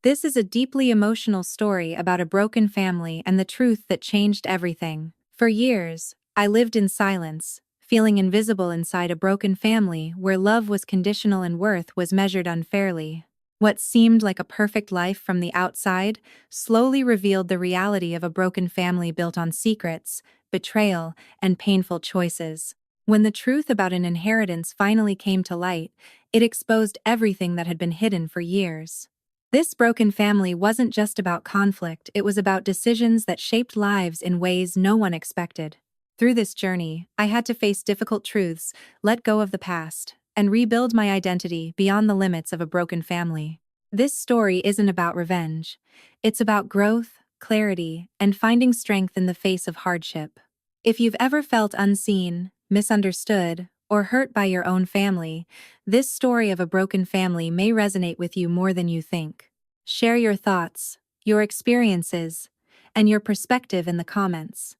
This is a deeply emotional story about a broken family and the truth that changed everything. For years, I lived in silence, feeling invisible inside a broken family where love was conditional and worth was measured unfairly. What seemed like a perfect life from the outside slowly revealed the reality of a broken family built on secrets, betrayal, and painful choices. When the truth about an inheritance finally came to light, it exposed everything that had been hidden for years. This broken family wasn't just about conflict, it was about decisions that shaped lives in ways no one expected. Through this journey, I had to face difficult truths, let go of the past, and rebuild my identity beyond the limits of a broken family. This story isn't about revenge. It's about growth, clarity, and finding strength in the face of hardship. If you've ever felt unseen, misunderstood, or hurt by your own family, this story of a broken family may resonate with you more than you think. Share your thoughts, your experiences, and your perspective in the comments.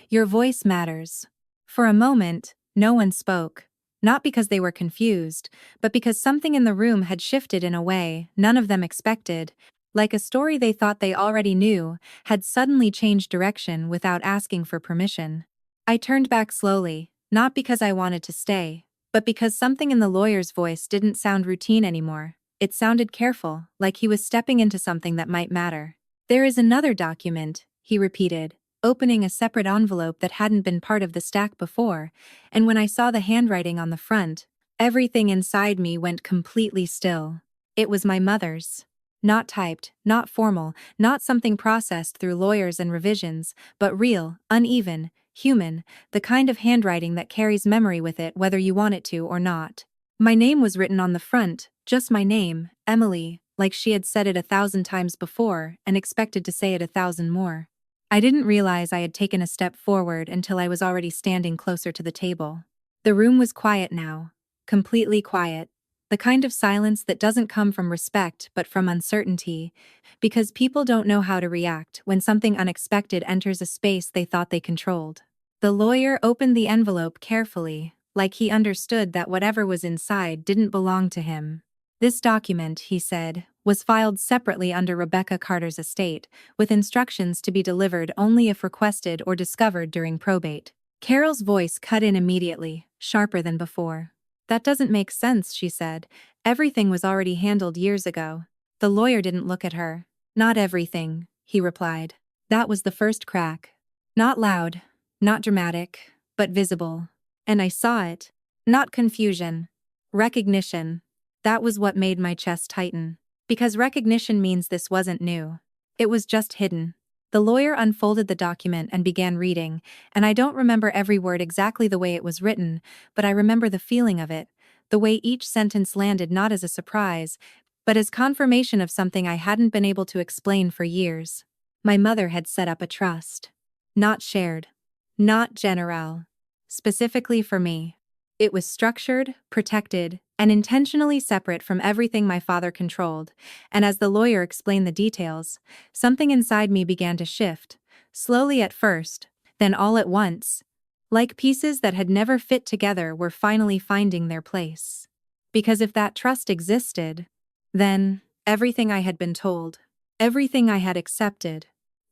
Your voice matters. For a moment, no one spoke, not because they were confused, but because something in the room had shifted in a way none of them expected, like a story they thought they already knew, had suddenly changed direction without asking for permission. I turned back slowly, not because I wanted to stay, but because something in the lawyer's voice didn't sound routine anymore. It sounded careful, like he was stepping into something that might matter. "There is another document," he repeated, opening a separate envelope that hadn't been part of the stack before, and when I saw the handwriting on the front, everything inside me went completely still. It was my mother's. Not typed, not formal, not something processed through lawyers and revisions, but real, uneven, human, the kind of handwriting that carries memory with it whether you want it to or not. My name was written on the front, just my name, Emily, like she had said it 1,000 times before and expected to say it 1,000 more. I didn't realize I had taken a step forward until I was already standing closer to the table. The room was quiet now, completely quiet, the kind of silence that doesn't come from respect but from uncertainty, because people don't know how to react when something unexpected enters a space they thought they controlled. The lawyer opened the envelope carefully, like he understood that whatever was inside didn't belong to him. "This document," he said, "was filed separately under Rebecca Carter's estate, with instructions to be delivered only if requested or discovered during probate." Carol's voice cut in immediately, sharper than before. "That doesn't make sense," she said. "Everything was already handled years ago." The lawyer didn't look at her. "Not everything," he replied. That was the first crack. Not loud, not dramatic, but visible. And I saw it. Not confusion. Recognition. That was what made my chest tighten. Because recognition means this wasn't new. It was just hidden. The lawyer unfolded the document and began reading, and I don't remember every word exactly the way it was written, but I remember the feeling of it, the way each sentence landed not as a surprise, but as confirmation of something I hadn't been able to explain for years. My mother had set up a trust. Not shared. Not general. Specifically for me. It was structured, protected, and intentionally separate from everything my father controlled, and as the lawyer explained the details, something inside me began to shift, slowly at first, then all at once, like pieces that had never fit together were finally finding their place. Because if that trust existed, then everything I had been told, everything I had accepted,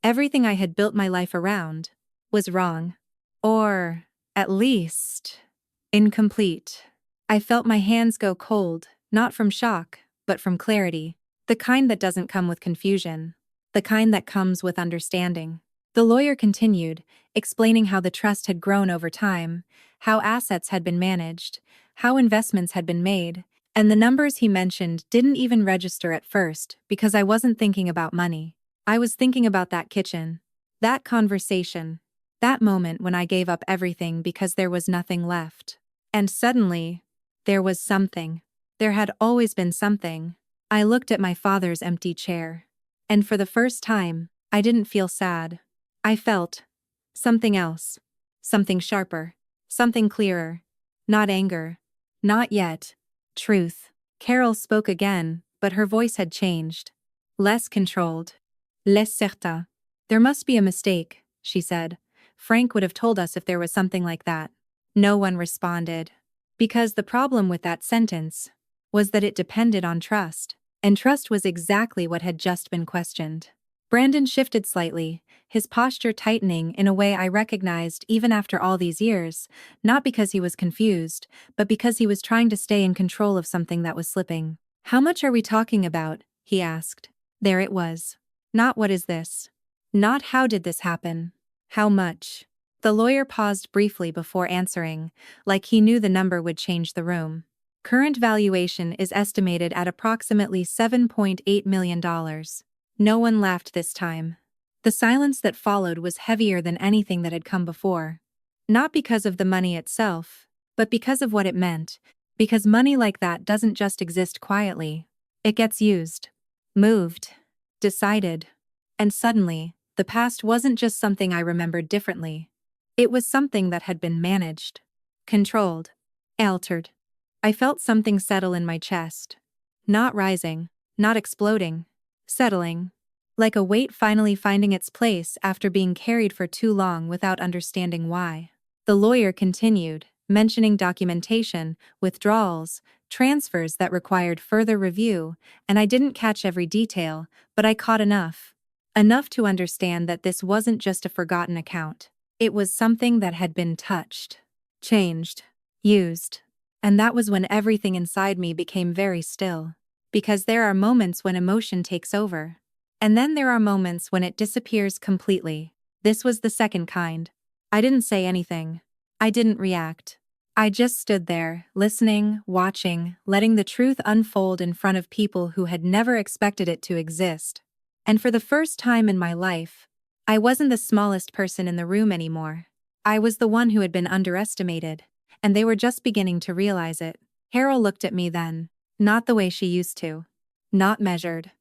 everything I had built my life around, was wrong. Or, at least, incomplete. I felt my hands go cold, not from shock, but from clarity. The kind that doesn't come with confusion. The kind that comes with understanding. The lawyer continued, explaining how the trust had grown over time, how assets had been managed, how investments had been made, and the numbers he mentioned didn't even register at first because I wasn't thinking about money. I was thinking about that kitchen, that conversation, that moment when I gave up everything because there was nothing left. And suddenly, there was something. There had always been something. I looked at my father's empty chair. And for the first time, I didn't feel sad. I felt something else. Something sharper. Something clearer. Not anger. Not yet. Truth. Carol spoke again, but her voice had changed. Less controlled. Less certain. "There must be a mistake," she said. "Frank would have told us if there was something like that." No one responded. Because the problem with that sentence was that it depended on trust. And trust was exactly what had just been questioned. Brandon shifted slightly, his posture tightening in a way I recognized even after all these years, not because he was confused, but because he was trying to stay in control of something that was slipping. "How much are we talking about?" he asked. There it was. Not "what is this?" Not "how did this happen?" How much? The lawyer paused briefly before answering, like he knew the number would change the room. "Current valuation is estimated at approximately $7.8 million. No one laughed this time. The silence that followed was heavier than anything that had come before. Not because of the money itself, but because of what it meant, because money like that doesn't just exist quietly. It gets used, moved, decided. And suddenly, the past wasn't just something I remembered differently. It was something that had been managed, controlled, altered. I felt something settle in my chest. Not rising, not exploding, settling. Like a weight finally finding its place after being carried for too long without understanding why. The lawyer continued, mentioning documentation, withdrawals, transfers that required further review, and I didn't catch every detail, but I caught enough. Enough to understand that this wasn't just a forgotten account. It was something that had been touched, changed, used. And that was when everything inside me became very still. Because there are moments when emotion takes over. And then there are moments when it disappears completely. This was the second kind. I didn't say anything. I didn't react. I just stood there, listening, watching, letting the truth unfold in front of people who had never expected it to exist. And for the first time in my life, I wasn't the smallest person in the room anymore. I was the one who had been underestimated, and they were just beginning to realize it. Carol looked at me then, not the way she used to. Not measured.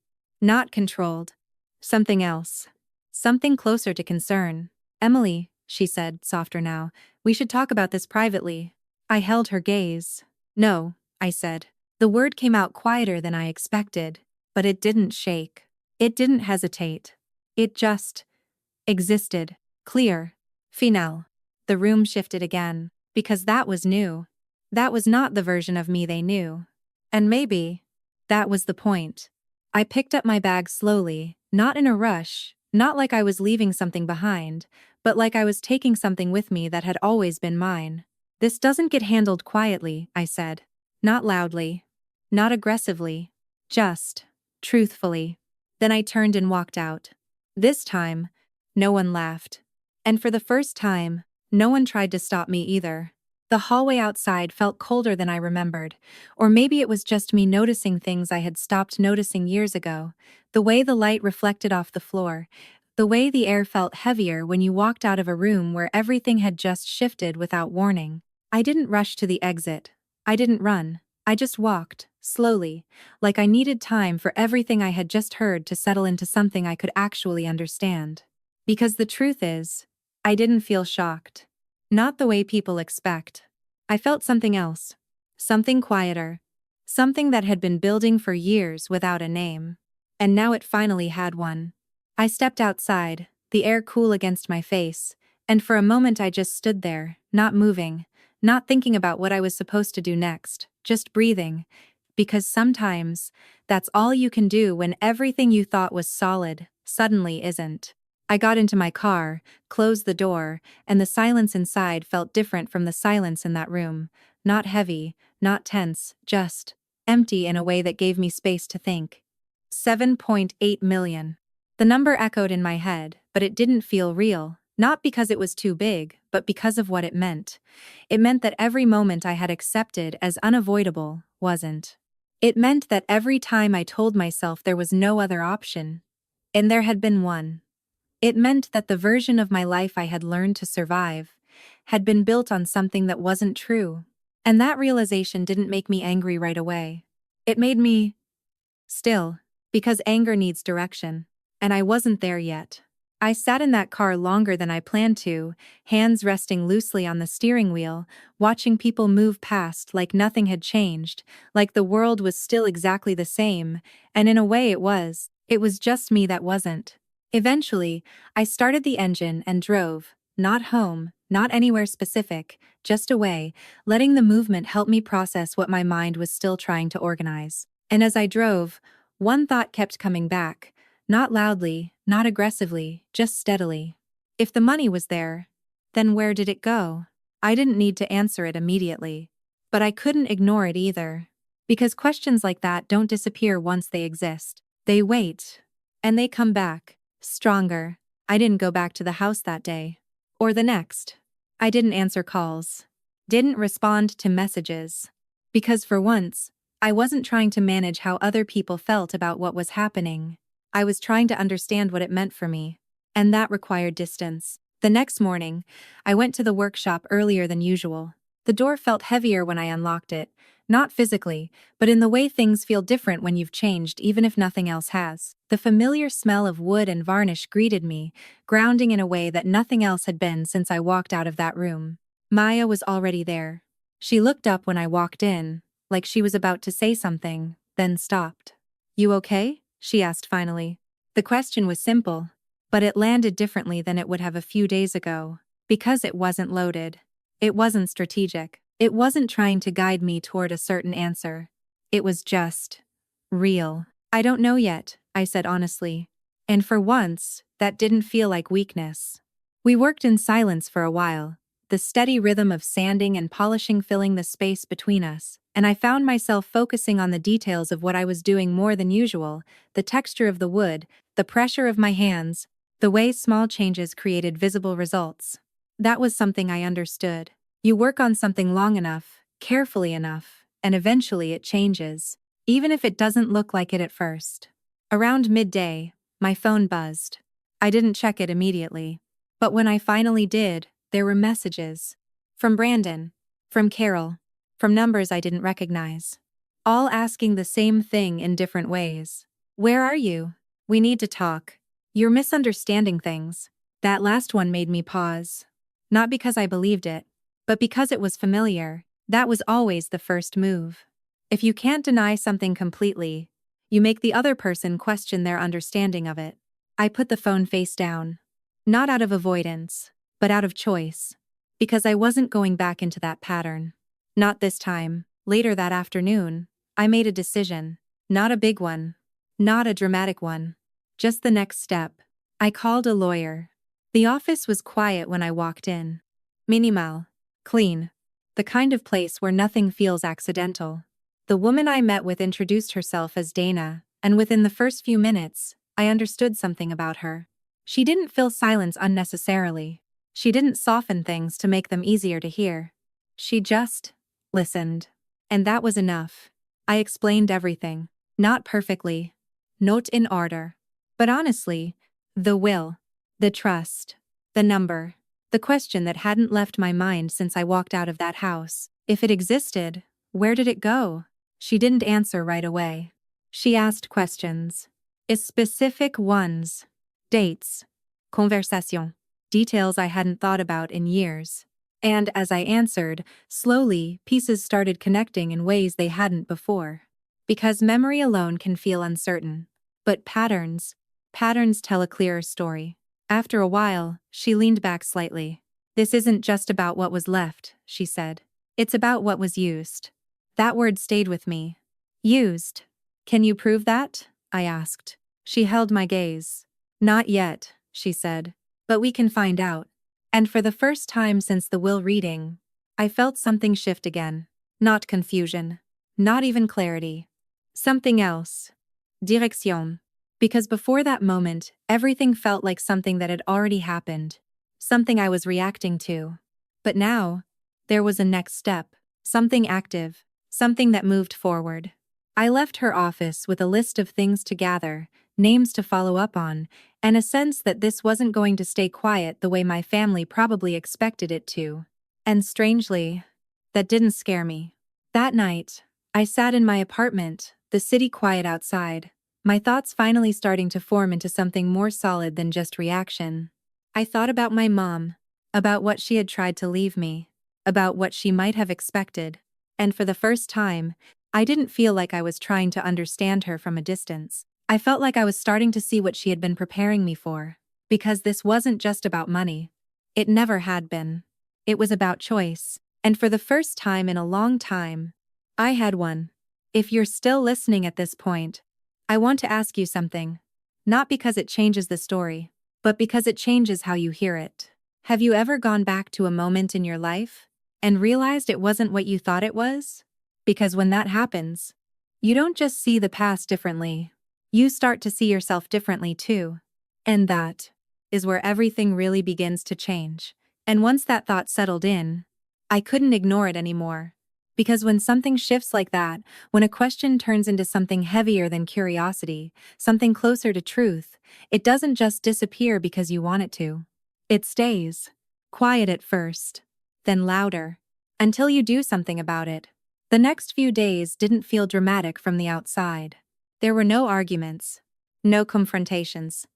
Not controlled. Something else. Something closer to concern. "Emily," she said, softer now, "we should talk about this privately." I held her gaze. "No," I said. The word came out quieter than I expected, but it didn't shake. It didn't hesitate. It just existed. Clear. Final. The room shifted again, because that was new. That was not the version of me they knew. And maybe that was the point. I picked up my bag slowly, not in a rush, not like I was leaving something behind, but like I was taking something with me that had always been mine. "This doesn't get handled quietly," I said. Not loudly. Not aggressively. Just truthfully. Then I turned and walked out. This time, no one laughed. And for the first time, no one tried to stop me either. The hallway outside felt colder than I remembered, or maybe it was just me noticing things I had stopped noticing years ago. The way the light reflected off the floor, the way the air felt heavier when you walked out of a room where everything had just shifted without warning. I didn't rush to the exit. I didn't run. I just walked, slowly, like I needed time for everything I had just heard to settle into something I could actually understand. Because the truth is, I didn't feel shocked. Not the way people expect. I felt something else. Something quieter. Something that had been building for years without a name. And now it finally had one. I stepped outside, the air cool against my face, and for a moment I just stood there, not moving, not thinking about what I was supposed to do next, just breathing. Because sometimes, that's all you can do when everything you thought was solid, suddenly isn't. I got into my car, closed the door, and the silence inside felt different from the silence in that room. Not heavy, not tense, just empty in a way that gave me space to think. 7.8 million. The number echoed in my head, but it didn't feel real, not because it was too big, but because of what it meant. It meant that every moment I had accepted as unavoidable wasn't. It meant that every time I told myself there was no other option, and there had been one. It meant that the version of my life I had learned to survive had been built on something that wasn't true. And that realization didn't make me angry right away. It made me still, because anger needs direction. And I wasn't there yet. I sat in that car longer than I planned to, hands resting loosely on the steering wheel, watching people move past like nothing had changed, like the world was still exactly the same, and in a way it was. It was just me that wasn't. Eventually, I started the engine and drove, not home, not anywhere specific, just away, letting the movement help me process what my mind was still trying to organize. And as I drove, One thought kept coming back, not loudly, not aggressively, just steadily. If the money was there, then where did it go? I didn't need to answer it immediately. But I couldn't ignore it either. Because questions like that don't disappear once they exist. They wait. And they come back, stronger. I didn't go back to the house that day. Or the next. I didn't answer calls. Didn't respond to messages. Because for once, I wasn't trying to manage how other people felt about what was happening. I was trying to understand what it meant for me. And that required distance. The next morning, I went to the workshop earlier than usual. The door felt heavier when I unlocked it, not physically, but in the way things feel different when you've changed even if nothing else has. The familiar smell of wood and varnish greeted me, grounding in a way that nothing else had been since I walked out of that room. Maya was already there. She looked up when I walked in, like she was about to say something, then stopped. "You okay?" she asked finally. The question was simple, but it landed differently than it would have a few days ago, because it wasn't loaded. It wasn't strategic. It wasn't trying to guide me toward a certain answer. It was just real. "I don't know yet," I said honestly. And for once, that didn't feel like weakness. We worked in silence for a while, the steady rhythm of sanding and polishing filling the space between us, and I found myself focusing on the details of what I was doing more than usual, the texture of the wood, the pressure of my hands, the way small changes created visible results. That was something I understood. You work on something long enough, carefully enough, and eventually it changes, even if it doesn't look like it at first. Around midday, my phone buzzed. I didn't check it immediately. But when I finally did, there were messages. From Brandon. From Carol. From numbers I didn't recognize. All asking the same thing in different ways. "Where are you? We need to talk. You're misunderstanding things." That last one made me pause. Not because I believed it, but because it was familiar. That was always the first move. If you can't deny something completely, you make the other person question their understanding of it. I put the phone face down. Not out of avoidance, but out of choice. Because I wasn't going back into that pattern. Not this time. Later that afternoon, I made a decision. Not a big one. Not a dramatic one. Just the next step. I called a lawyer. The office was quiet when I walked in. Minimal. Clean. The kind of place where nothing feels accidental. The woman I met with introduced herself as Dana, and within the first few minutes, I understood something about her. She didn't fill silence unnecessarily. She didn't soften things to make them easier to hear. She just listened. And that was enough. I explained everything. Not perfectly. Not in order. But honestly, the will, the trust, the number, the question that hadn't left my mind since I walked out of that house. If it existed, where did it go? She didn't answer right away. She asked questions. Specific ones. Dates. Conversation. Details I hadn't thought about in years. And as I answered, slowly, pieces started connecting in ways they hadn't before. Because memory alone can feel uncertain. But patterns tell a clearer story. After a while, she leaned back slightly. "This isn't just about what was left," she said. "It's about what was used." That word stayed with me. Used. "Can you prove that?" I asked. She held my gaze. "Not yet," she said. "But we can find out." And for the first time since the will reading, I felt something shift again. Not confusion. Not even clarity. Something else. Direction. Because before that moment, everything felt like something that had already happened. Something I was reacting to. But now, there was a next step. Something active. Something that moved forward. I left her office with a list of things to gather, names to follow up on, and a sense that this wasn't going to stay quiet the way my family probably expected it to. And strangely, that didn't scare me. That night, I sat in my apartment, the city quiet outside, my thoughts finally starting to form into something more solid than just reaction. I thought about my mom, about what she had tried to leave me, about what she might have expected, and for the first time, I didn't feel like I was trying to understand her from a distance. I felt like I was starting to see what she had been preparing me for, because this wasn't just about money. It never had been. It was about choice, and for the first time in a long time, I had one. If you're still listening at this point, I want to ask you something. Not because it changes the story, but because it changes how you hear it. Have you ever gone back to a moment in your life and realized it wasn't what you thought it was? Because when that happens, you don't just see the past differently, you start to see yourself differently too. And that is where everything really begins to change. And once that thought settled in, I couldn't ignore it anymore. Because when something shifts like that, when a question turns into something heavier than curiosity, something closer to truth, it doesn't just disappear because you want it to. It stays. Quiet at first, then louder, until you do something about it. The next few days didn't feel dramatic from the outside. There were no arguments, no confrontations,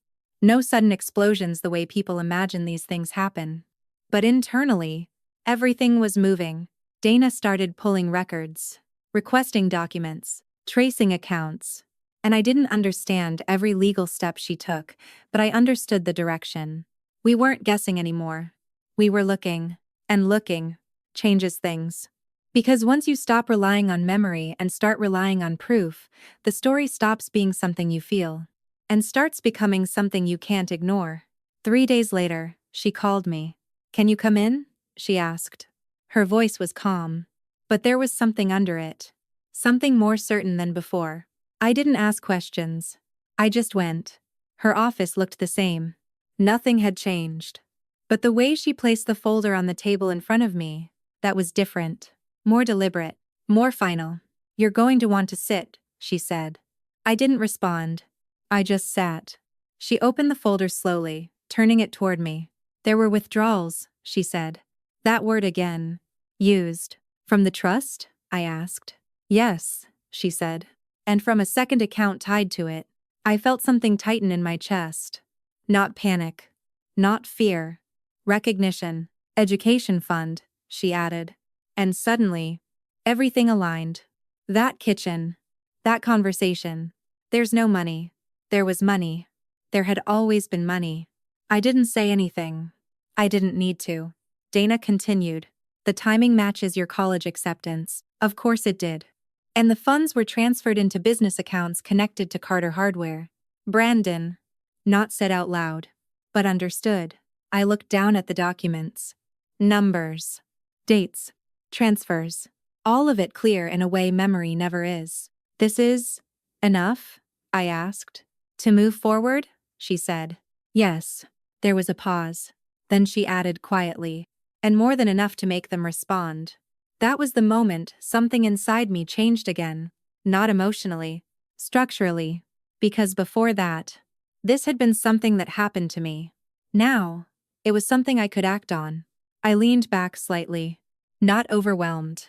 no sudden explosions the way people imagine these things happen. But internally, everything was moving. Dana started pulling records, requesting documents, tracing accounts, and I didn't understand every legal step she took, but I understood the direction. We weren't guessing anymore. We were looking, and looking changes things. Because once you stop relying on memory and start relying on proof, the story stops being something you feel and starts becoming something you can't ignore. 3 days later, she called me. "Can you come in?" she asked. Her voice was calm, but there was something under it. Something more certain than before. I didn't ask questions. I just went. Her office looked the same. Nothing had changed. But the way she placed the folder on the table in front of me, that was different. More deliberate. More final. "You're going to want to sit," she said. I didn't respond. I just sat. She opened the folder slowly, turning it toward me. "There were withdrawals," she said. That word again. Used. "From the trust?" I asked. "Yes," she said. "And from a second account tied to it." I felt something tighten in my chest. Not panic. Not fear. Recognition. "Education fund," she added. And suddenly, everything aligned. That kitchen. That conversation. There's no money. There was money. There had always been money. I didn't say anything. I didn't need to. Dana continued. "The timing matches your college acceptance." Of course it did. And the funds were transferred into business accounts connected to Carter Hardware. Brandon. Not said out loud, but understood. I looked down at the documents. Numbers. Dates. Transfers. All of it clear in a way memory never is. "This is enough?" I asked. "To move forward?" she said. "Yes." There was a pause. Then she added quietly, "And more than enough to make them respond." That was the moment something inside me changed again. Not emotionally, structurally. Because before that, this had been something that happened to me. Now, it was something I could act on. I leaned back slightly. Not overwhelmed.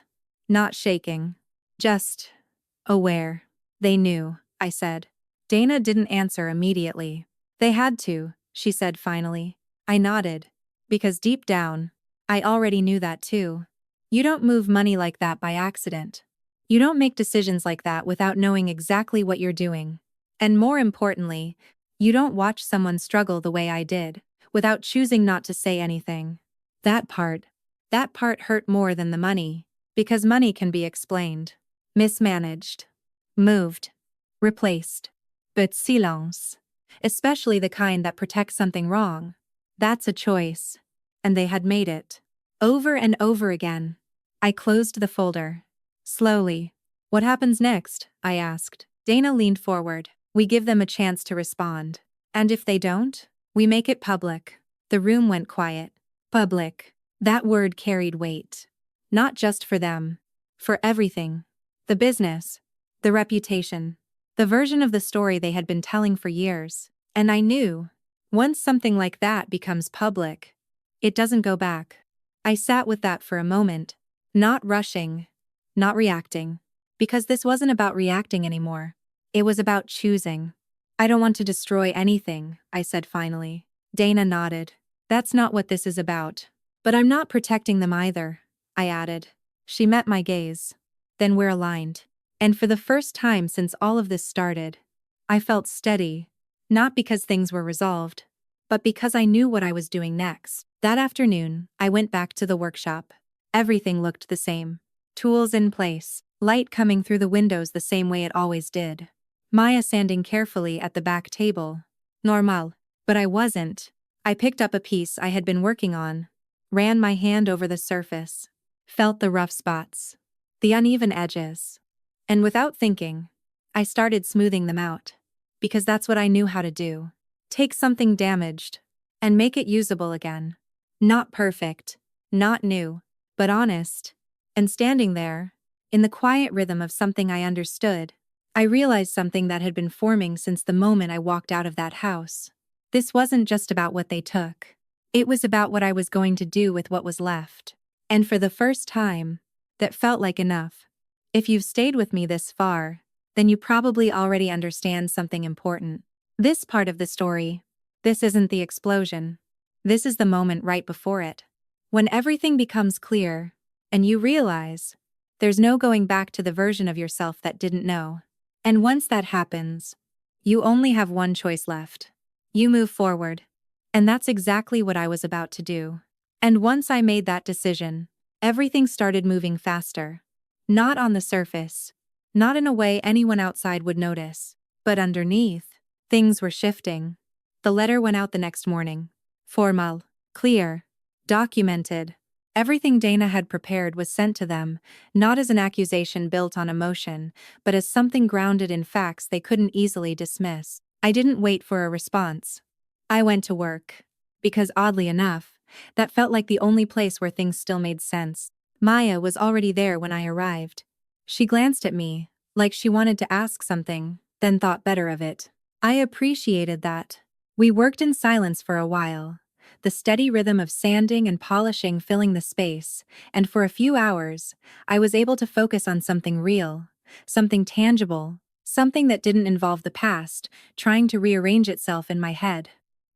Not shaking. Just aware. "They knew," I said. Dana didn't answer immediately. "They had to," she said finally. I nodded. Because deep down, I already knew that too. You don't move money like that by accident. You don't make decisions like that without knowing exactly what you're doing. And more importantly, you don't watch someone struggle the way I did, without choosing not to say anything. That part hurt more than the money, because money can be explained. Mismanaged. Moved. Replaced. But silence. Especially the kind that protects something wrong. That's a choice. And they had made it. Over and over again. I closed the folder. Slowly. "What happens next?" I asked. Dana leaned forward. "We give them a chance to respond. And if they don't, we make it public." The room went quiet. Public. That word carried weight. Not just for them. For everything. The business. The reputation. The version of the story they had been telling for years. And I knew, once something like that becomes public, it doesn't go back. I sat with that for a moment. Not rushing. Not reacting. Because this wasn't about reacting anymore. It was about choosing. "I don't want to destroy anything," I said finally. Dana nodded. "That's not what this is about. But I'm not protecting them either," I added. She met my gaze. "Then we're aligned." And for the first time since all of this started, I felt steady. Not because things were resolved, but because I knew what I was doing next. That afternoon, I went back to the workshop. Everything looked the same. Tools in place, light coming through the windows the same way it always did. Maya sanding carefully at the back table. Normal. But I wasn't. I picked up a piece I had been working on, ran my hand over the surface, felt the rough spots, the uneven edges. And without thinking, I started smoothing them out. Because that's what I knew how to do. Take something damaged and make it usable again. Not perfect, not new, but honest. And standing there, in the quiet rhythm of something I understood, I realized something that had been forming since the moment I walked out of that house. This wasn't just about what they took. It was about what I was going to do with what was left. And for the first time, that felt like enough. If you've stayed with me this far, then you probably already understand something important. This part of the story, this isn't the explosion. This is the moment right before it. When everything becomes clear, and you realize, there's no going back to the version of yourself that didn't know. And once that happens, you only have one choice left. You move forward. And that's exactly what I was about to do. And once I made that decision, everything started moving faster. Not on the surface, not in a way anyone outside would notice, but underneath, things were shifting. The letter went out the next morning. Formal, clear, documented. Everything Dana had prepared was sent to them, not as an accusation built on emotion, but as something grounded in facts they couldn't easily dismiss. I didn't wait for a response. I went to work. Because oddly enough, that felt like the only place where things still made sense. Maya was already there when I arrived. She glanced at me, like she wanted to ask something, then thought better of it. I appreciated that. We worked in silence for a while, the steady rhythm of sanding and polishing filling the space, and for a few hours, I was able to focus on something real, something tangible, something that didn't involve the past, trying to rearrange itself in my head.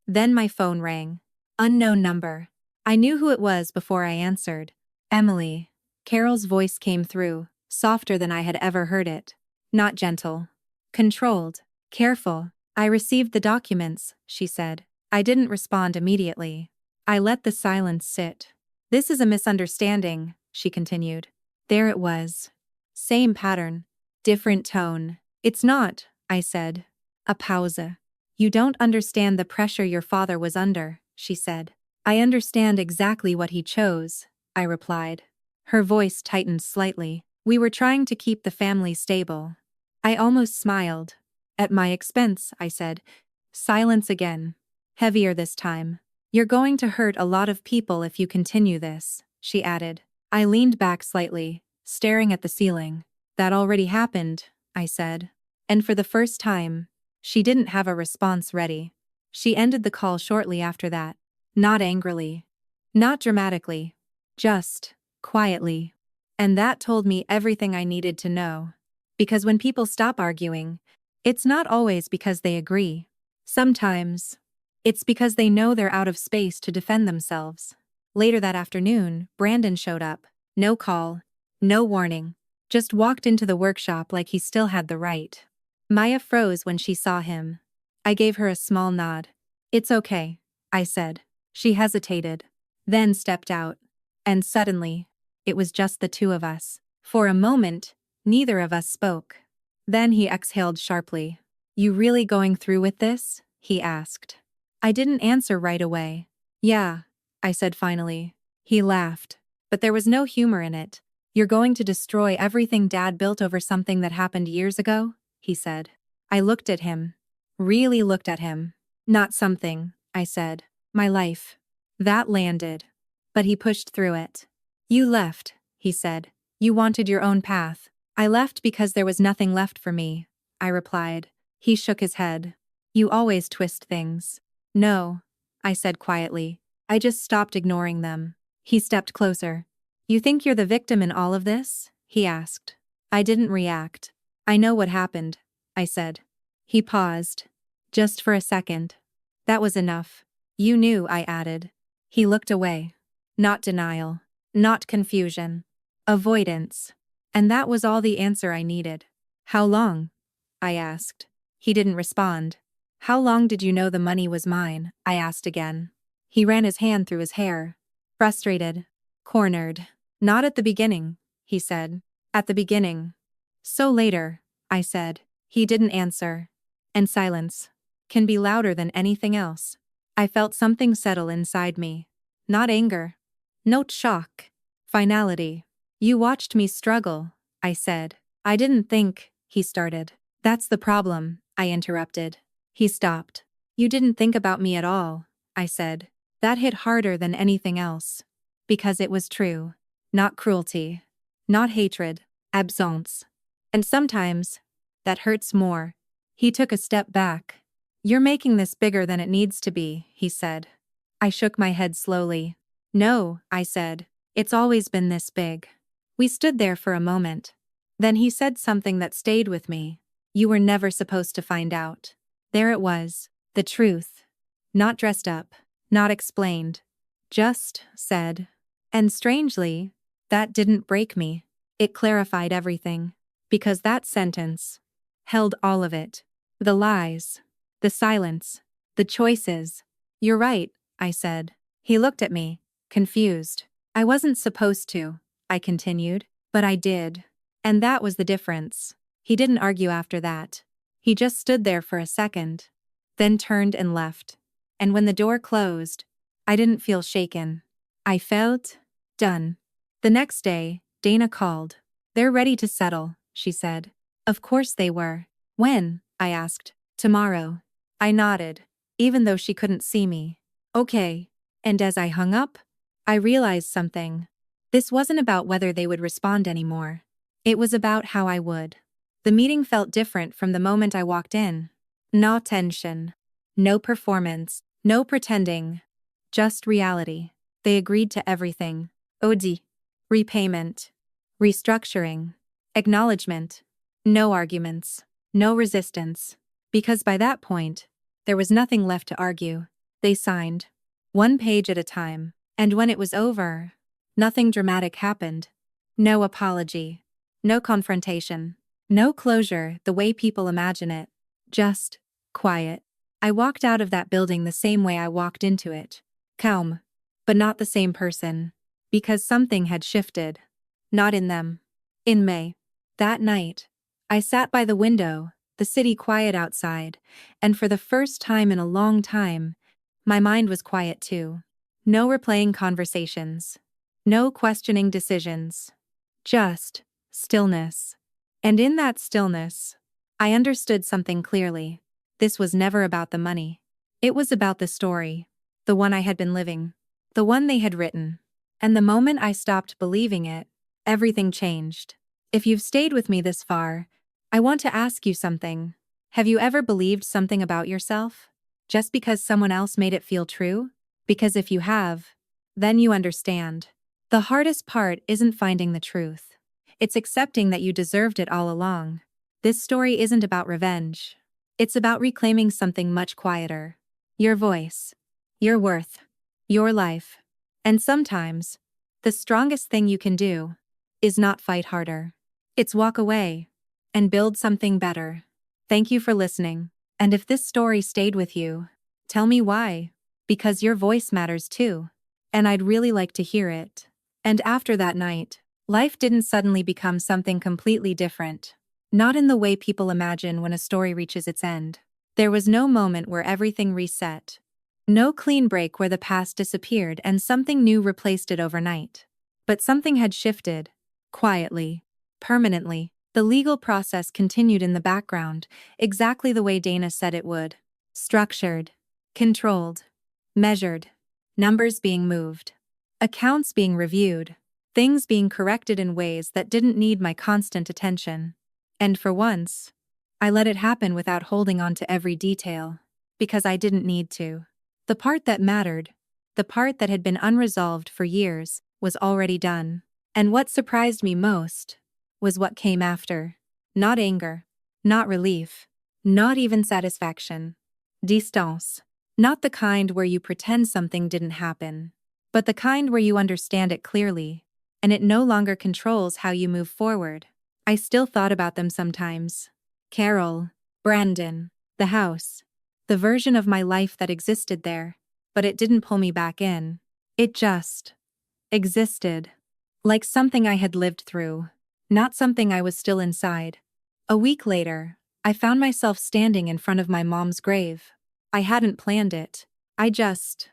Then my phone rang. Unknown number. I knew who it was before I answered. Emily. Carol's voice came through, softer than I had ever heard it. Not gentle. Controlled. Careful. I received the documents, she said. I didn't respond immediately. I let the silence sit. This is a misunderstanding, she continued. There it was. Same pattern. Different tone. It's not, I said. A pause. You don't understand the pressure your father was under, she said. I understand exactly what he chose, I replied. Her voice tightened slightly. We were trying to keep the family stable. I almost smiled. At my expense, I said. Silence again. Heavier this time. You're going to hurt a lot of people if you continue this, she added. I leaned back slightly, staring at the ceiling. That already happened, I said. And for the first time, she didn't have a response ready. She ended the call shortly after that. Not angrily. Not dramatically. Just, quietly. And that told me everything I needed to know. Because when people stop arguing, it's not always because they agree. Sometimes, it's because they know they're out of space to defend themselves. Later that afternoon, Brandon showed up. No call, no warning. Just walked into the workshop like he still had the right. Maya froze when she saw him. I gave her a small nod. It's okay, I said. She hesitated, then stepped out. And suddenly, it was just the two of us. For a moment, neither of us spoke. Then he exhaled sharply. You really going through with this? He asked. I didn't answer right away. Yeah, I said finally. He laughed. But there was no humor in it. You're going to destroy everything Dad built over something that happened years ago? He said. I looked at him. Really looked at him. Not something, I said. My life. That landed. But he pushed through it. You left, he said. You wanted your own path. I left because there was nothing left for me, I replied. He shook his head. You always twist things. No, I said quietly. I just stopped ignoring them. He stepped closer. You think you're the victim in all of this? He asked. I didn't react. I know what happened, I said. He paused. Just for a second. That was enough. You knew, I added. He looked away. Not denial. Not confusion. Avoidance. And that was all the answer I needed. How long? I asked. He didn't respond. How long did you know the money was mine? I asked again. He ran his hand through his hair. Frustrated. Cornered. Not at the beginning, he said. At the beginning. So later, I said. He didn't answer. And silence can be louder than anything else. I felt something settle inside me. Not anger. Not shock. Finality. You watched me struggle, I said. I didn't think, he started. That's the problem, I interrupted. He stopped. You didn't think about me at all, I said. That hit harder than anything else. Because it was true. Not cruelty. Not hatred. Absence. And sometimes, that hurts more. He took a step back. You're making this bigger than it needs to be, he said. I shook my head slowly. No, I said. It's always been this big. We stood there for a moment. Then he said something that stayed with me. You were never supposed to find out. There it was. The truth. Not dressed up. Not explained. Just said. And strangely, that didn't break me. It clarified everything. Because that sentence held all of it. The lies. The silence. The choices. You're right, I said. He looked at me, confused. I wasn't supposed to, I continued, but I did. And that was the difference. He didn't argue after that. He just stood there for a second, then turned and left. And when the door closed, I didn't feel shaken. I felt done. The next day, Dana called. They're ready to settle, she said. Of course they were. When? I asked. Tomorrow. I nodded, even though she couldn't see me. Okay. And as I hung up, I realized something. This wasn't about whether they would respond anymore. It was about how I would. The meeting felt different from the moment I walked in. No tension. No performance. No pretending. Just reality. They agreed to everything. OD. Repayment. Restructuring. Acknowledgement. No arguments. No resistance. Because by that point, there was nothing left to argue. They signed. One page at a time. And when it was over, nothing dramatic happened. No apology. No confrontation. No closure the way people imagine it. Just quiet. I walked out of that building the same way I walked into it. Calm. But not the same person. Because something had shifted. Not in them. In May. That night, I sat by the window, the city quiet outside, and for the first time in a long time, my mind was quiet too. No replaying conversations. No questioning decisions. Just stillness. And in that stillness, I understood something clearly. This was never about the money. It was about the story. The one I had been living. The one they had written. And the moment I stopped believing it, everything changed. If you've stayed with me this far, I want to ask you something. Have you ever believed something about yourself? Just because someone else made it feel true? Because if you have, then you understand. The hardest part isn't finding the truth. It's accepting that you deserved it all along. This story isn't about revenge. It's about reclaiming something much quieter. Your voice. Your worth. Your life. And sometimes, the strongest thing you can do is not fight harder. It's walk away and build something better. Thank you for listening. And if this story stayed with you, tell me why. Because your voice matters too. And I'd really like to hear it. And after that night, life didn't suddenly become something completely different. Not in the way people imagine when a story reaches its end. There was no moment where everything reset. No clean break where the past disappeared and something new replaced it overnight. But something had shifted. Quietly. Permanently. The legal process continued in the background, exactly the way Dana said it would. Structured. Controlled. Measured. Numbers being moved. Accounts being reviewed. Things being corrected in ways that didn't need my constant attention. And for once, I let it happen without holding on to every detail. Because I didn't need to. The part that mattered, the part that had been unresolved for years, was already done. And what surprised me most was what came after. Not anger. Not relief. Not even satisfaction. Distance. Not the kind where you pretend something didn't happen, but the kind where you understand it clearly, and it no longer controls how you move forward. I still thought about them sometimes. Carol, Brandon, the house, the version of my life that existed there, but it didn't pull me back in. It just existed. Like something I had lived through, not something I was still inside. A week later, I found myself standing in front of my mom's grave. I hadn't planned it. I just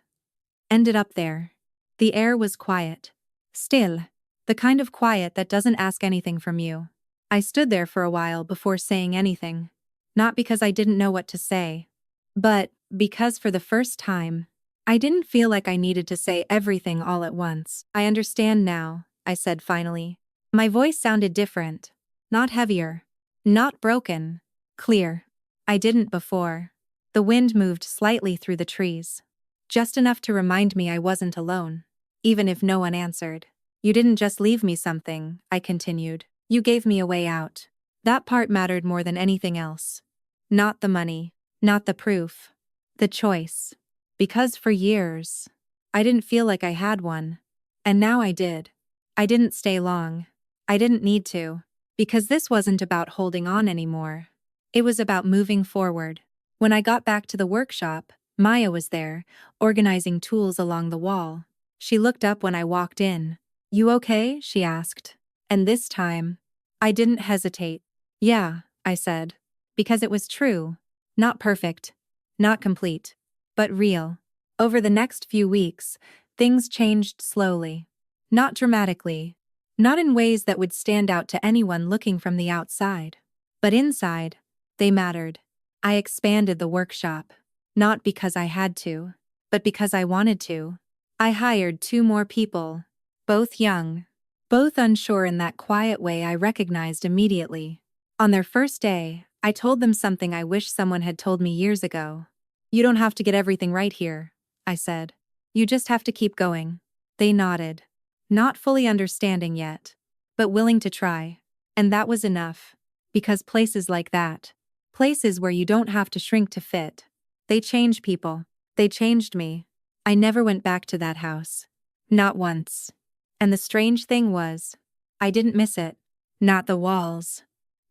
ended up there. The air was quiet. Still. The kind of quiet that doesn't ask anything from you. I stood there for a while before saying anything. Not because I didn't know what to say, but because for the first time, I didn't feel like I needed to say everything all at once. I understand now, I said finally. My voice sounded different. Not heavier. Not broken. Clear. I didn't before. The wind moved slightly through the trees. Just enough to remind me I wasn't alone. Even if no one answered. You didn't just leave me something, I continued. You gave me a way out. That part mattered more than anything else. Not the money. Not the proof. The choice. Because for years, I didn't feel like I had one. And now I did. I didn't stay long. I didn't need to. Because this wasn't about holding on anymore. It was about moving forward. When I got back to the workshop, Maya was there, organizing tools along the wall. She looked up when I walked in. You okay? She asked. And this time, I didn't hesitate. Yeah, I said. Because it was true. Not perfect. Not complete. But real. Over the next few weeks, things changed slowly. Not dramatically. Not in ways that would stand out to anyone looking from the outside. But inside, they mattered. I expanded the workshop. Not because I had to, but because I wanted to. I hired 2 more people. Both young. Both unsure in that quiet way I recognized immediately. On their first day, I told them something I wish someone had told me years ago. You don't have to get everything right here, I said. You just have to keep going. They nodded. Not fully understanding yet, but willing to try. And that was enough. Because places like that, places where you don't have to shrink to fit, they change people. They changed me. I never went back to that house. Not once. And the strange thing was, I didn't miss it. Not the walls.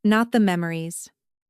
Not the memories.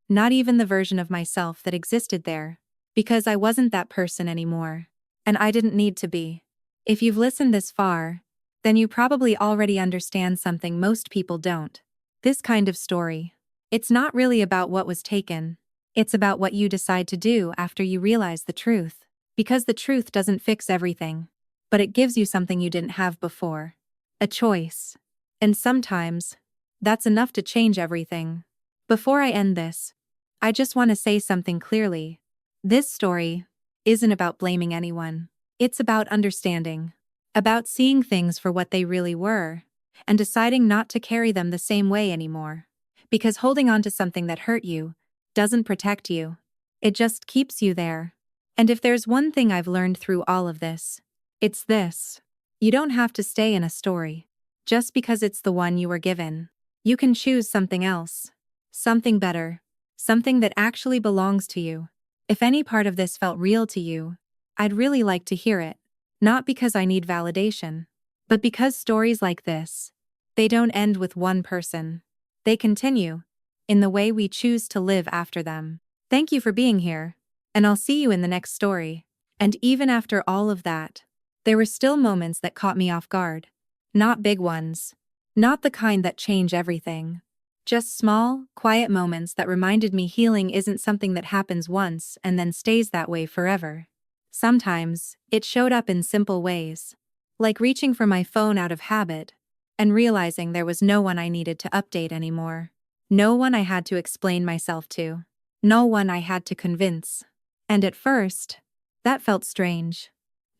Not even the version of myself that existed there. Because I wasn't that person anymore. And I didn't need to be. If you've listened this far, then you probably already understand something most people don't. This kind of story. It's not really about what was taken. It's about what you decide to do after you realize the truth. Because the truth doesn't fix everything. But it gives you something you didn't have before. A choice. And sometimes, that's enough to change everything. Before I end this, I just want to say something clearly. This story isn't about blaming anyone. It's about understanding. About seeing things for what they really were, and deciding not to carry them the same way anymore. Because holding on to something that hurt you doesn't protect you. It just keeps you there. And if there's one thing I've learned through all of this, it's this. You don't have to stay in a story just because it's the one you were given. You can choose something else. Something better. Something that actually belongs to you. If any part of this felt real to you, I'd really like to hear it. Not because I need validation, but because stories like this, they don't end with one person. They continue in the way we choose to live after them. Thank you for being here, and I'll see you in the next story. And even after all of that, there were still moments that caught me off guard. Not big ones. Not the kind that change everything. Just small, quiet moments that reminded me healing isn't something that happens once and then stays that way forever. Sometimes, it showed up in simple ways. Like reaching for my phone out of habit, and realizing there was no one I needed to update anymore. No one I had to explain myself to. No one I had to convince. And at first, that felt strange.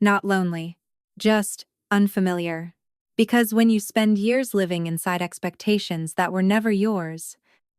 Not lonely. Just unfamiliar. Because when you spend years living inside expectations that were never yours,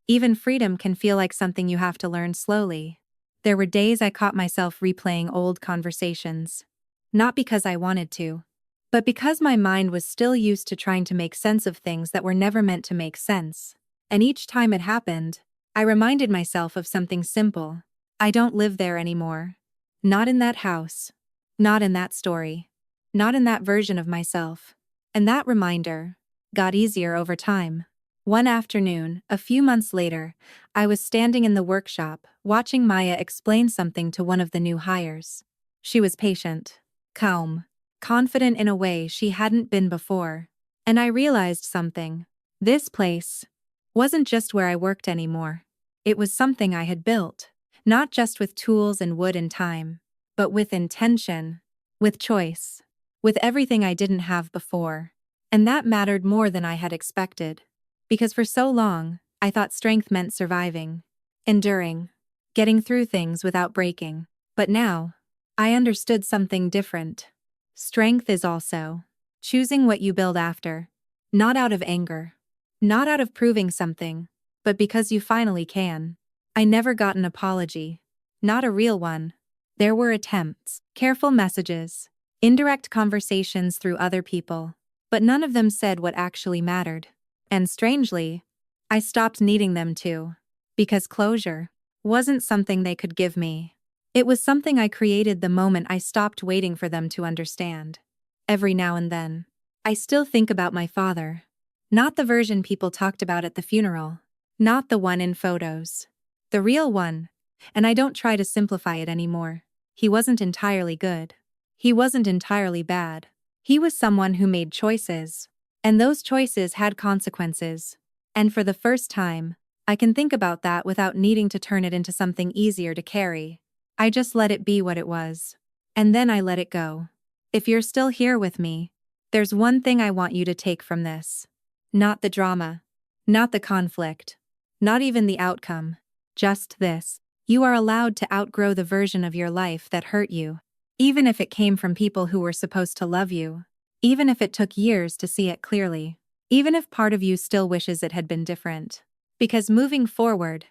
even freedom can feel like something you have to learn slowly. There were days I caught myself replaying old conversations. Not because I wanted to, but because my mind was still used to trying to make sense of things that were never meant to make sense. And each time it happened, I reminded myself of something simple. I don't live there anymore. Not in that house. Not in that story. Not in that version of myself. And that reminder got easier over time. One afternoon, a few months later, I was standing in the workshop, watching Maya explain something to one of the new hires. She was patient, calm, confident in a way she hadn't been before. And I realized something. This place wasn't just where I worked anymore. It was something I had built, not just with tools and wood and time, but with intention, with choice, with everything I didn't have before. And that mattered more than I had expected. Because for so long, I thought strength meant surviving, enduring, getting through things without breaking. But now, I understood something different. Strength is also choosing what you build after, not out of anger, not out of proving something, but because you finally can. I never got an apology. Not a real one. There were attempts, careful messages, indirect conversations through other people, but none of them said what actually mattered. And strangely, I stopped needing them to. Because closure wasn't something they could give me. It was something I created the moment I stopped waiting for them to understand. Every now and then, I still think about my father. Not the version people talked about at the funeral. Not the one in photos. The real one. And I don't try to simplify it anymore. He wasn't entirely good. He wasn't entirely bad. He was someone who made choices. And those choices had consequences. And for the first time, I can think about that without needing to turn it into something easier to carry. I just let it be what it was. And then I let it go. If you're still here with me, there's one thing I want you to take from this. Not the drama. Not the conflict. Not even the outcome. Just this. You are allowed to outgrow the version of your life that hurt you. Even if it came from people who were supposed to love you. Even if it took years to see it clearly. Even if part of you still wishes it had been different. Because moving forward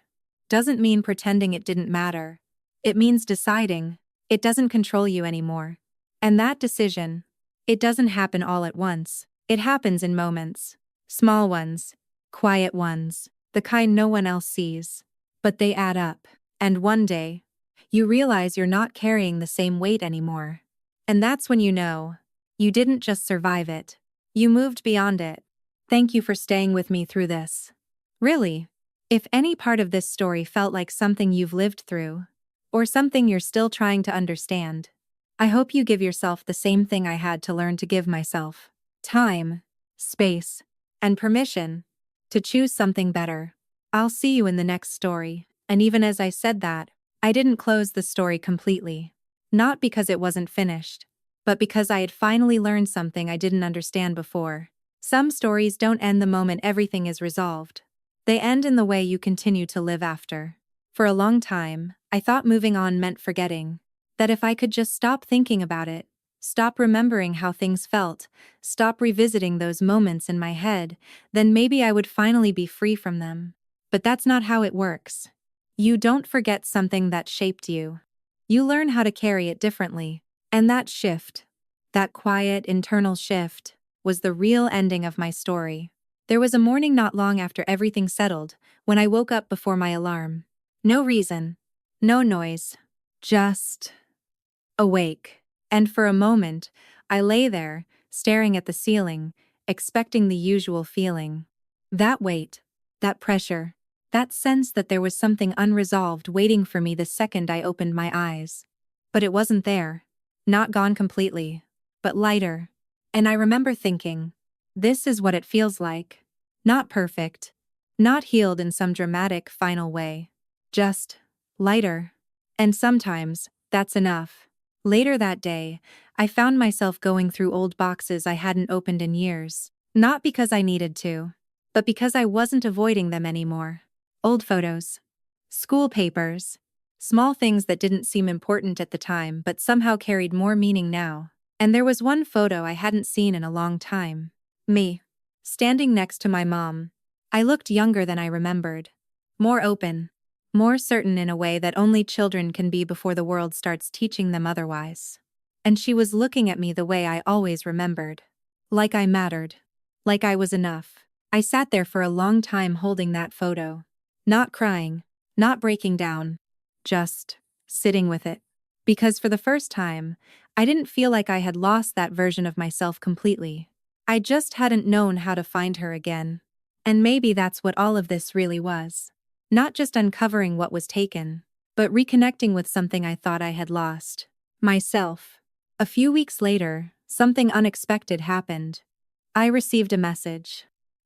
doesn't mean pretending it didn't matter. It means deciding it doesn't control you anymore. And that decision, it doesn't happen all at once. It happens in moments. Small ones. Quiet ones. The kind no one else sees. But they add up. And one day, you realize you're not carrying the same weight anymore. And that's when you know, you didn't just survive it. You moved beyond it. Thank you for staying with me through this. Really, if any part of this story felt like something you've lived through, or something you're still trying to understand, I hope you give yourself the same thing I had to learn to give myself. Time, space, and permission to choose something better. I'll see you in the next story. And even as I said that, I didn't close the story completely. Not because it wasn't finished, but because I had finally learned something I didn't understand before. Some stories don't end the moment everything is resolved. They end in the way you continue to live after. For a long time, I thought moving on meant forgetting. That if I could just stop thinking about it, stop remembering how things felt, stop revisiting those moments in my head, then maybe I would finally be free from them. But that's not how it works. You don't forget something that shaped you. You learn how to carry it differently. And that shift, that quiet, internal shift, was the real ending of my story. There was a morning not long after everything settled, when I woke up before my alarm. No reason. No noise. Just awake. And for a moment, I lay there, staring at the ceiling, expecting the usual feeling. That weight, that pressure, that sense that there was something unresolved waiting for me the second I opened my eyes. But it wasn't there. Not gone completely, but lighter. And I remember thinking, this is what it feels like. Not perfect. Not healed in some dramatic, final way. Just lighter. And sometimes, that's enough. Later that day, I found myself going through old boxes I hadn't opened in years. Not because I needed to, but because I wasn't avoiding them anymore. Old photos. School papers. Small things that didn't seem important at the time but somehow carried more meaning now. And there was one photo I hadn't seen in a long time. Me. Standing next to my mom. I looked younger than I remembered. More open. More certain in a way that only children can be before the world starts teaching them otherwise. And she was looking at me the way I always remembered. Like I mattered. Like I was enough. I sat there for a long time holding that photo. Not crying. Not breaking down. Just sitting with it. Because for the first time, I didn't feel like I had lost that version of myself completely. I just hadn't known how to find her again. And maybe that's what all of this really was. Not just uncovering what was taken, but reconnecting with something I thought I had lost. Myself. A few weeks later, something unexpected happened. I received a message.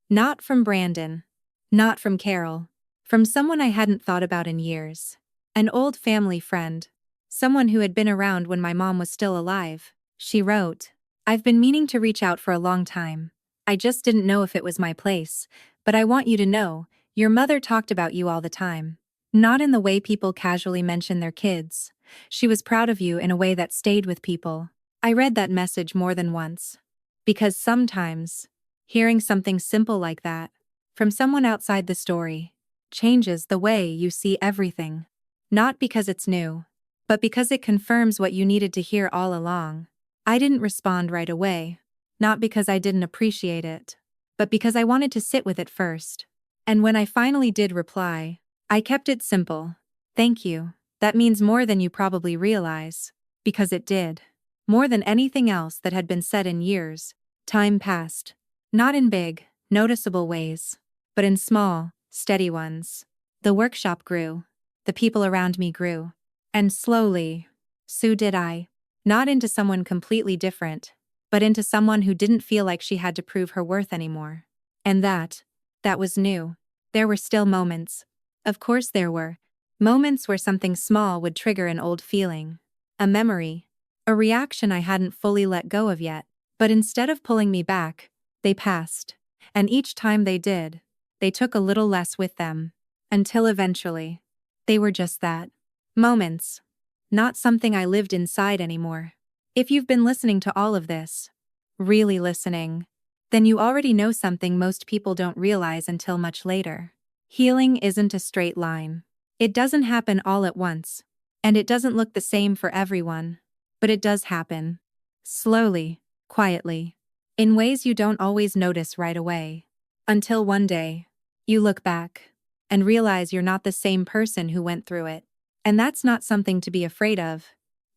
Not from Brandon. Not from Carol. From someone I hadn't thought about in years. An old family friend. Someone who had been around when my mom was still alive. She wrote, "I've been meaning to reach out for a long time. I just didn't know if it was my place, but I want you to know, your mother talked about you all the time. Not in the way people casually mention their kids. She was proud of you in a way that stayed with people." I read that message more than once. Because sometimes, hearing something simple like that, from someone outside the story, changes the way you see everything. Not because it's new, but because it confirms what you needed to hear all along. I didn't respond right away. Not because I didn't appreciate it, but because I wanted to sit with it first. And when I finally did reply, I kept it simple. "Thank you. That means more than you probably realize." Because it did. More than anything else that had been said in years. Time passed. Not in big, noticeable ways, but in small, steady ones. The workshop grew. The people around me grew. And slowly, so did I. Not into someone completely different, but into someone who didn't feel like she had to prove her worth anymore. And that was new. There were still moments. Of course there were. Moments where something small would trigger an old feeling. A memory. A reaction I hadn't fully let go of yet. But instead of pulling me back, they passed. And each time they did, they took a little less with them. Until eventually, they were just that. Moments. Not something I lived inside anymore. If you've been listening to all of this, really listening, then you already know something most people don't realize until much later. Healing isn't a straight line. It doesn't happen all at once. And it doesn't look the same for everyone. But it does happen. Slowly, quietly, in ways you don't always notice right away. Until one day, you look back and realize you're not the same person who went through it. And that's not something to be afraid of.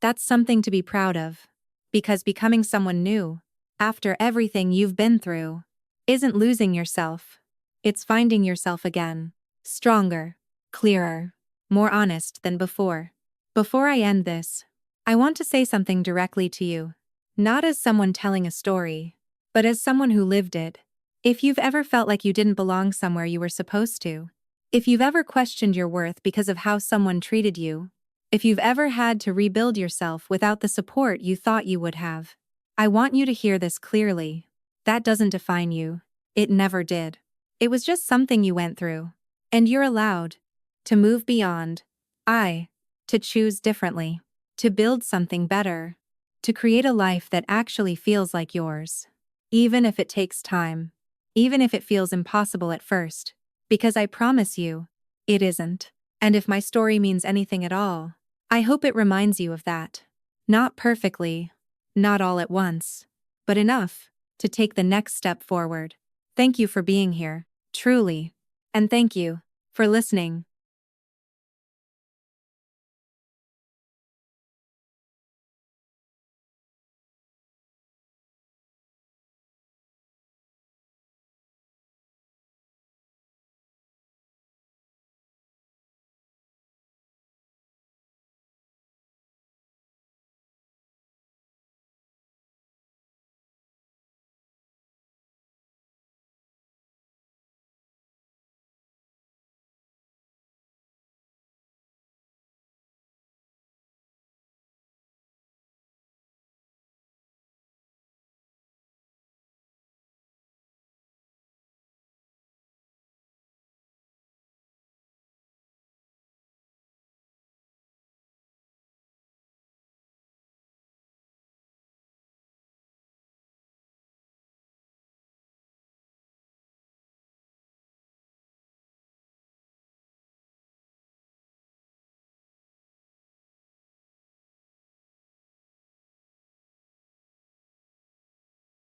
That's something to be proud of. Because becoming someone new, after everything you've been through, isn't losing yourself. It's finding yourself again. Stronger, clearer, more honest than before. Before I end this, I want to say something directly to you. Not as someone telling a story, but as someone who lived it. If you've ever felt like you didn't belong somewhere you were supposed to, if you've ever questioned your worth because of how someone treated you, if you've ever had to rebuild yourself without the support you thought you would have, I want you to hear this clearly. That doesn't define you. It never did. It was just something you went through. And you're allowed to move beyond. To choose differently. To build something better. To create a life that actually feels like yours. Even if it takes time. Even if it feels impossible at first. Because I promise you, it isn't. And if my story means anything at all, I hope it reminds you of that. Not perfectly, not all at once, but enough to take the next step forward. Thank you for being here, truly. And thank you for listening.